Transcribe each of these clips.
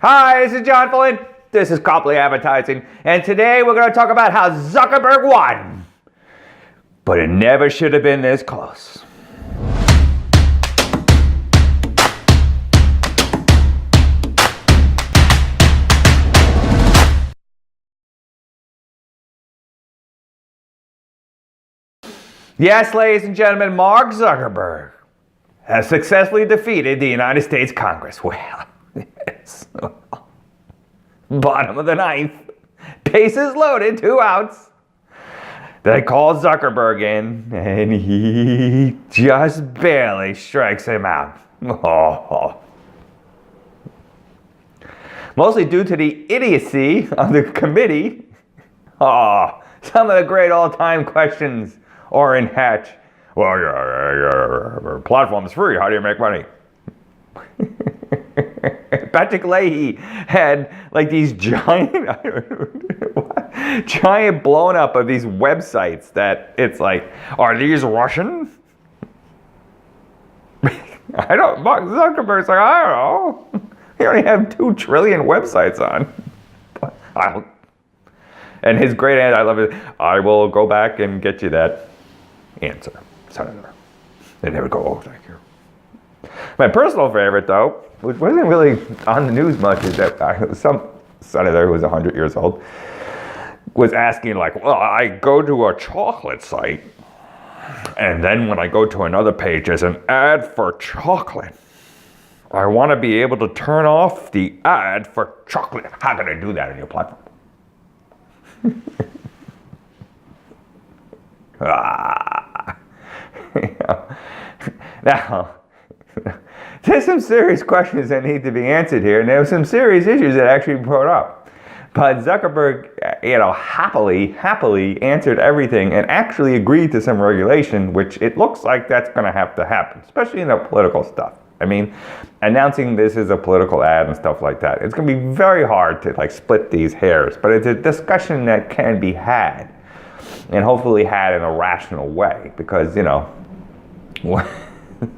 Hi, this is John Flynn. This is Copley Advertising, and today we're going to talk about how Zuckerberg won. But it never should have been this close. Yes, ladies and gentlemen, Mark Zuckerberg has successfully defeated the United States Congress. Well, yes. Bottom of the ninth. Bases loaded, 2 outs. They call Zuckerberg in, and he just barely strikes him out. Oh. Mostly due to the idiocy of the committee. Oh, some of the great all-time questions are in hatch. Well, your platform is free. How do you make money? Patrick Leahy had like these giant blown up of these websites that it's like, are these Russian? Mark Zuckerberg's like, I don't know. He only have 2 trillion websites on. And his great answer, I love it. I will go back and get you that answer, Senator. They never go, oh, thank you. My personal favorite, though, which wasn't really on the news much, is that some senator who was 100 years old was asking, like, well, I go to a chocolate site, and then when I go to another page, there's an ad for chocolate. I want to be able to turn off the ad for chocolate. How can I do that on your platform? Now, there's some serious questions that need to be answered here, and there are some serious issues that actually brought up. But Zuckerberg, happily answered everything and actually agreed to some regulation, which it looks like that's going to have to happen, especially in the political stuff. I mean, announcing this is a political ad and stuff like that, it's going to be very hard to like split these hairs, but it's a discussion that can be had, and hopefully had in a rational way, because, you know,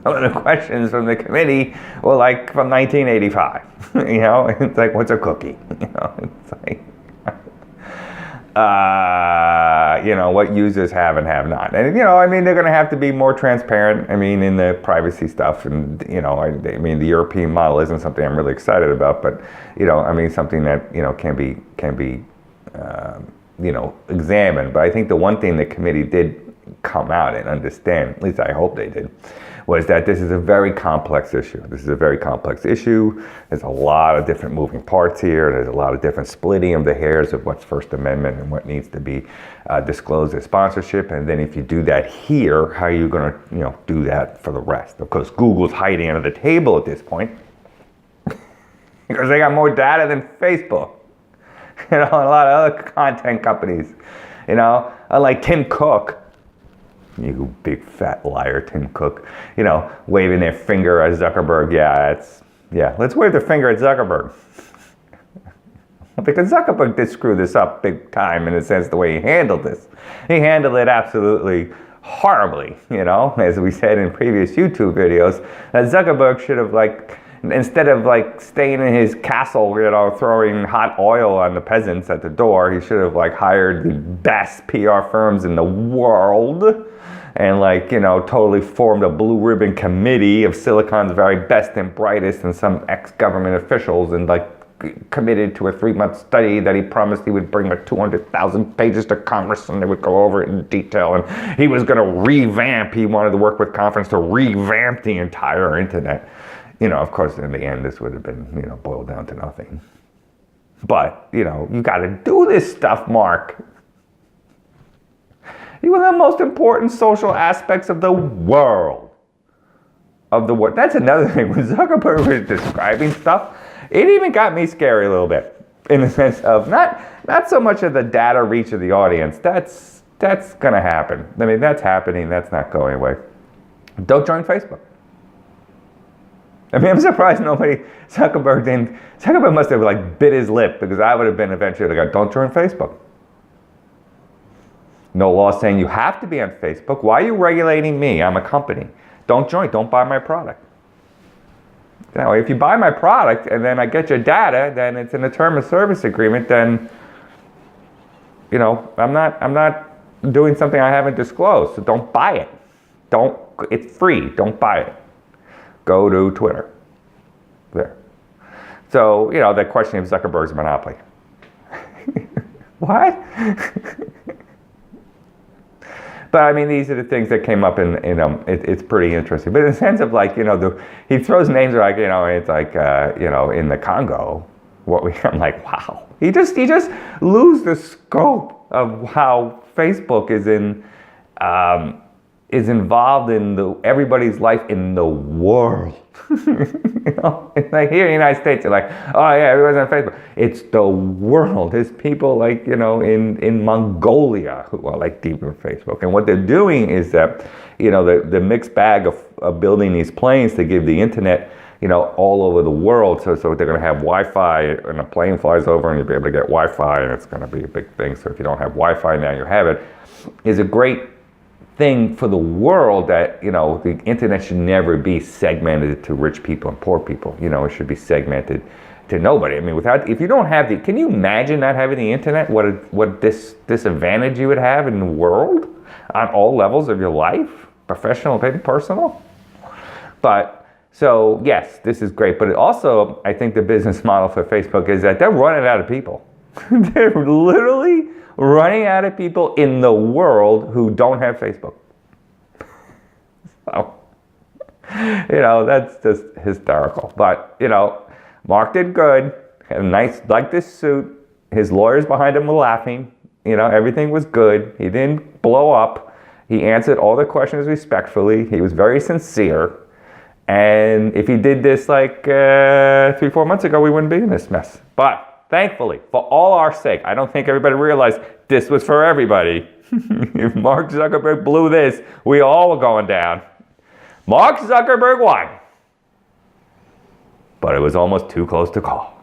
some of the questions from the committee were like from 1985. You know, it's like, what's a cookie? You know, it's like, you know, what users have and have not. And, you know, I mean, they're going to have to be more transparent, I mean, in the privacy stuff. And, you know, I mean, the European model isn't something I'm really excited about, but, you know, I mean, something that, you know, can be you know, examined. But I think the one thing the committee did come out and understand, at least I hope they did, was that this is a very complex issue. This is a very complex issue. There's a lot of different moving parts here. There's a lot of different splitting of the hairs of what's First Amendment and what needs to be disclosed as sponsorship. And then if you do that here, how are you going to, you know, do that for the rest? Of course, Google's hiding under the table at this point because they got more data than Facebook. You know, and a lot of other content companies. You know, like Tim Cook. You big fat liar, Tim Cook, you know, waving their finger at Zuckerberg. Let's wave the finger at Zuckerberg. Because Zuckerberg did screw this up big time in a sense, the way he handled this. He handled it absolutely horribly, you know, as we said in previous YouTube videos, that Zuckerberg should have, like, instead of like staying in his castle, you know, throwing hot oil on the peasants at the door, he should have like hired the best PR firms in the world and, like, you know, totally formed a blue ribbon committee of Silicon's very best and brightest and some ex-government officials, and like committed to a 3-month study that he promised he would bring like 200,000 pages to Congress and they would go over it in detail, and he was going to revamp, he wanted to work with conference to revamp the entire internet. You know, of course, in the end, this would have been, you know, boiled down to nothing. But, you know, you got to do this stuff, Mark. One of the most important social aspects of the world. That's another thing. When Zuckerberg was describing stuff, it even got me scary a little bit. In the sense of not so much of the data reach of the audience. That's going to happen. I mean, that's happening. That's not going away. Don't join Facebook. I mean, I'm surprised Zuckerberg must have like bit his lip, because I would have been eventually like, don't join Facebook. No law saying you have to be on Facebook. Why are you regulating me? I'm a company. Don't join. Don't buy my product. That way, if you buy my product and then I get your data, then it's in a term of service agreement, then, you know, I'm not doing something I haven't disclosed, so don't buy it. It's free, don't buy it. Go to Twitter. There. So, you know, the question of Zuckerberg's monopoly. What? But I mean, these are the things that came up in it's pretty interesting. But in the sense of like, you know, he throws names like, you know, it's like, you know, in the Congo, I'm like, wow. He just lose the scope of how Facebook is involved in everybody's life in the world. You know, it's like here in the United States, you're like, oh yeah, everyone's on Facebook. It's the world. There's people like, you know, in Mongolia who are like deep in Facebook. And what they're doing is that, you know, the mixed bag of building these planes to give the internet, you know, all over the world. So they're going to have Wi-Fi, and a plane flies over and you'll be able to get Wi-Fi, and it's going to be a big thing. So if you don't have Wi-Fi now, you have it. Is a great thing for the world that, you know, the internet should never be segmented to rich people and poor people. You know, it should be segmented to nobody. I mean, if you don't have can you imagine not having the internet? What disadvantage you would have in the world on all levels of your life, professional and personal. But so yes, this is great. But also, I think the business model for Facebook is that they're running out of people. They're literally running out of people in the world who don't have Facebook. So, you know, that's just hysterical. But, you know, Mark did good. Had a nice, like this suit. His lawyers behind him were laughing. You know, everything was good. He didn't blow up. He answered all the questions respectfully. He was very sincere. And if he did this like 3-4 months ago, we wouldn't be in this mess. But thankfully, for all our sake, I don't think everybody realized this was for everybody. If Mark Zuckerberg blew this, we all were going down. Mark Zuckerberg won. But it was almost too close to call.